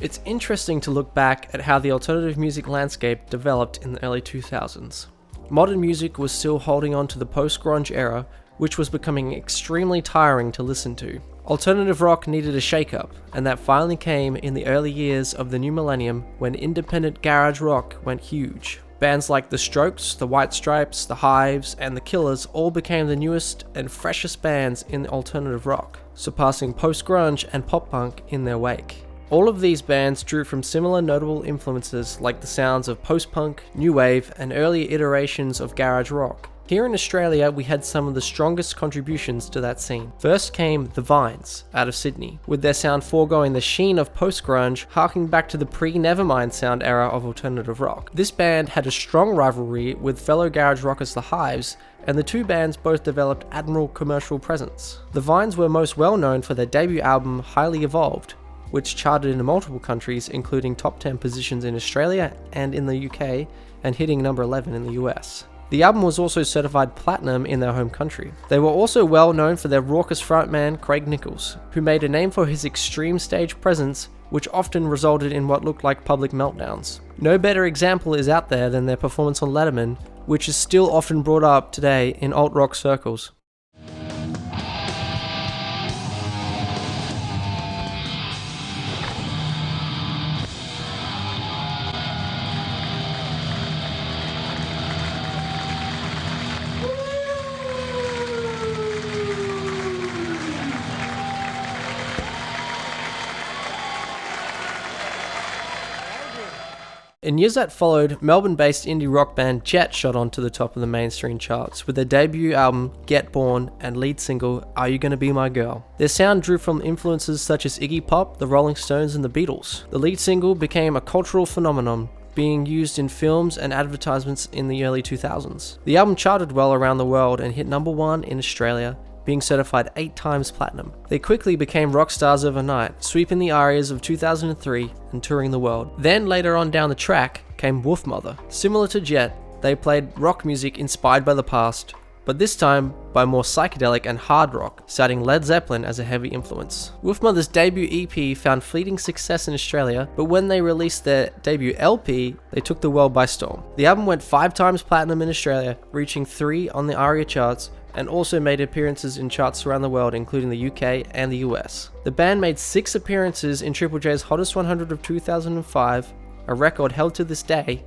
It's interesting to look back at how the alternative music landscape developed in the early 2000s. Modern music was still holding on to the post-grunge era, which was becoming extremely tiring to listen to. Alternative rock needed a shake-up, and that finally came in the early years of the new millennium when independent garage rock went huge. Bands like The Strokes, The White Stripes, The Hives, and The Killers all became the newest and freshest bands in alternative rock, surpassing post-grunge and pop-punk in their wake. All of these bands drew from similar notable influences like the sounds of post-punk, new wave, and earlier iterations of garage rock. Here in Australia, we had some of the strongest contributions to that scene. First came The Vines, out of Sydney, with their sound foregoing the sheen of post-grunge, harking back to the pre-Nevermind sound era of alternative rock. This band had a strong rivalry with fellow garage rockers The Hives, and the two bands both developed admirable commercial presence. The Vines were most well known for their debut album Highly Evolved, which charted in multiple countries, including top 10 positions in Australia and in the UK, and hitting number 11 in the US. The album was also certified platinum in their home country. They were also well known for their raucous frontman Craig Nicholls, who made a name for his extreme stage presence, which often resulted in what looked like public meltdowns. No better example is out there than their performance on Letterman, which is still often brought up today in alt-rock circles. In years that followed, Melbourne-based indie rock band Jet shot onto the top of the mainstream charts with their debut album Get Born and lead single Are You Gonna Be My Girl. Their sound drew from influences such as Iggy Pop, the Rolling Stones, and the Beatles. The lead single became a cultural phenomenon, being used in films and advertisements in the early 2000s. The album charted well around the world and hit number 1 in Australia, being certified 8 times platinum. They quickly became rock stars overnight, sweeping the ARIAs of 2003 and touring the world. Then later on down the track came Wolfmother. Similar to Jet, they played rock music inspired by the past, but this time by more psychedelic and hard rock, citing Led Zeppelin as a heavy influence. Wolfmother's debut EP found fleeting success in Australia, but when they released their debut LP, they took the world by storm. The album went 5 times platinum in Australia, reaching 3 on the ARIA charts, and also made appearances in charts around the world, including the UK and the US. The band made 6 appearances in Triple J's Hottest 100 of 2005, a record held to this day,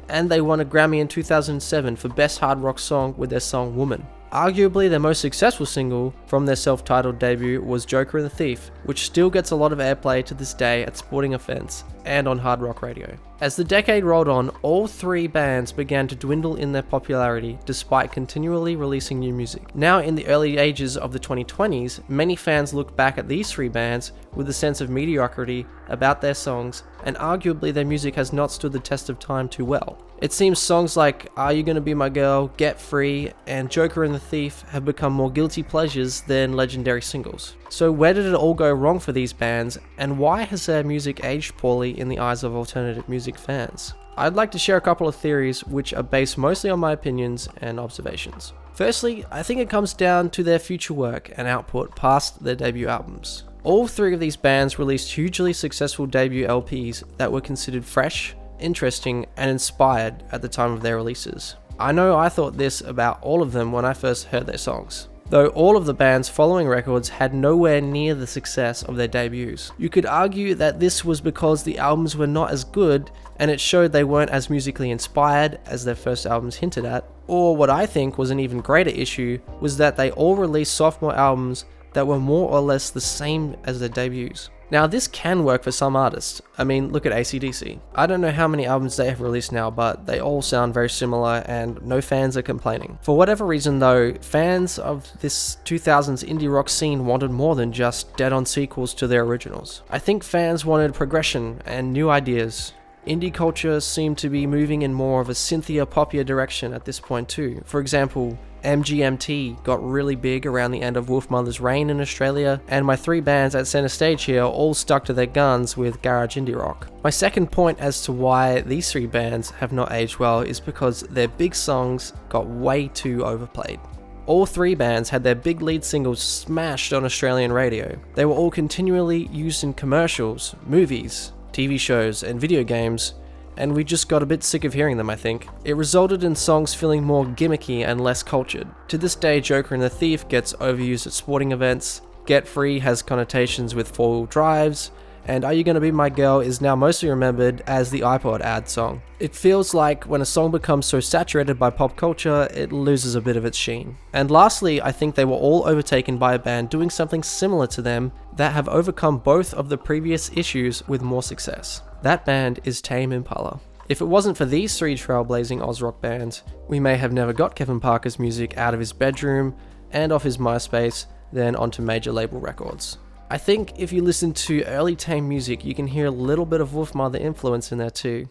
and they won a Grammy in 2007 for Best Hard Rock Song with their song Woman. Arguably their most successful single from their self-titled debut was Joker and the Thief, which still gets a lot of airplay to this day at sporting events and on hard rock radio. As the decade rolled on, all 3 bands began to dwindle in their popularity despite continually releasing new music. Now in the early ages of the 2020s, many fans look back at these 3 bands with a sense of mediocrity about their songs, and arguably their music has not stood the test of time too well. It seems songs like Are You Gonna Be My Girl, Get Free, and Joker and the Thief have become more guilty pleasures than legendary singles. So where did it all go wrong for these bands, and why has their music aged poorly in the eyes of alternative music fans? I'd like to share a couple of theories which are based mostly on my opinions and observations. Firstly, I think it comes down to their future work and output past their debut albums. All 3 of these bands released hugely successful debut LPs that were considered fresh, interesting, and inspired at the time of their releases. I know I thought this about all of them when I first heard their songs, though all of the band's following records had nowhere near the success of their debuts. You could argue that this was because the albums were not as good, and it showed they weren't as musically inspired as their first albums hinted at, or what I think was an even greater issue was that they all released sophomore albums that were more or less the same as their debuts. Now this can work for some artists. I mean, look at AC/DC. I don't know how many albums they have released now, but they all sound very similar and no fans are complaining. For whatever reason though, fans of this 2000s indie rock scene wanted more than just dead-on sequels to their originals. I think fans wanted progression and new ideas. Indie culture seemed to be moving in more of a synthier, poppier direction at this point too. For example, MGMT got really big around the end of Wolfmother's reign in Australia, and my 3 bands at center stage here all stuck to their guns with garage indie rock. My second point as to why these 3 bands have not aged well is because their big songs got way too overplayed. All 3 bands had their big lead singles smashed on Australian radio. They were all continually used in commercials, movies, TV shows, and video games, and we just got a bit sick of hearing them, I think. It resulted in songs feeling more gimmicky and less cultured. To this day, Joker and the Thief gets overused at sporting events, Get Free has connotations with four-wheel drives, and Are You Gonna Be My Girl is now mostly remembered as the iPod ad song. It feels like when a song becomes so saturated by pop culture, it loses a bit of its sheen. And lastly, I think they were all overtaken by a band doing something similar to them that have overcome both of the previous issues with more success. That band is Tame Impala. If it wasn't for these three trailblazing Oz rock bands, we may have never got Kevin Parker's music out of his bedroom and off his MySpace, then onto major label records. I think if you listen to early Tame music, you can hear a little bit of Wolfmother influence in there too.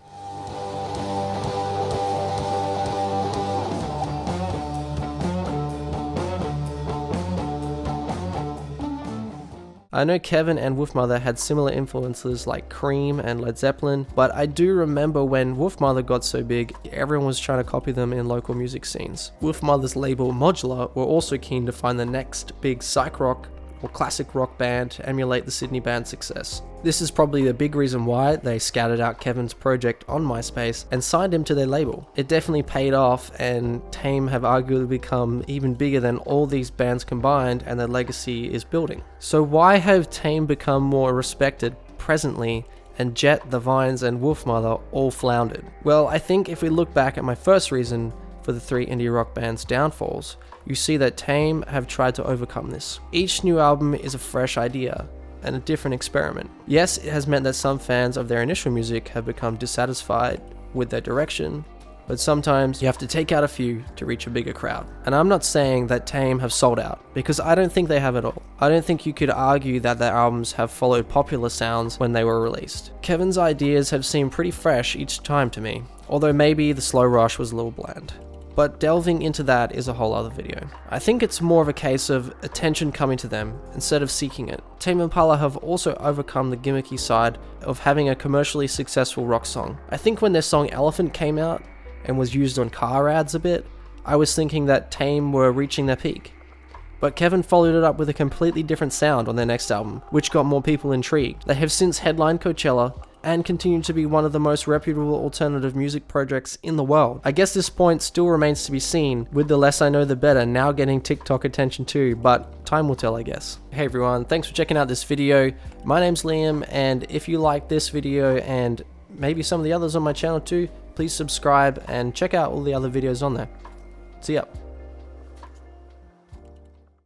I know Kevin and Wolfmother had similar influences like Cream and Led Zeppelin, but I do remember when Wolfmother got so big, everyone was trying to copy them in local music scenes. Wolfmother's label Modular were also keen to find the next big psych rock or classic rock band to emulate the Sydney band's success. This is probably the big reason why they scouted out Kevin's project on MySpace and signed him to their label. It definitely paid off, and Tame have arguably become even bigger than all these bands combined, and their legacy is building. So why have Tame become more respected presently and Jet, The Vines and Wolfmother all floundered? Well, I think if we look back at my first reason for the three indie rock bands' downfalls, you see that Tame have tried to overcome this. Each new album is a fresh idea and a different experiment. Yes, it has meant that some fans of their initial music have become dissatisfied with their direction, but sometimes you have to take out a few to reach a bigger crowd. And I'm not saying that Tame have sold out, because I don't think they have at all. I don't think you could argue that their albums have followed popular sounds when they were released. Kevin's ideas have seemed pretty fresh each time to me, although maybe the slow rush was a little bland. But delving into that is a whole other video. I think it's more of a case of attention coming to them instead of seeking it. Tame Impala have also overcome the gimmicky side of having a commercially successful rock song. I think when their song Elephant came out and was used on car ads a bit, I was thinking that Tame were reaching their peak. But Kevin followed it up with a completely different sound on their next album, which got more people intrigued. They have since headlined Coachella and continue to be one of the most reputable alternative music projects in the world. I guess this point still remains to be seen, with The Less I Know The Better now getting TikTok attention too, but time will tell, I guess. Hey everyone, thanks for checking out this video. My name's Liam, and if you like this video and maybe some of the others on my channel too, please subscribe and check out all the other videos on there. See ya.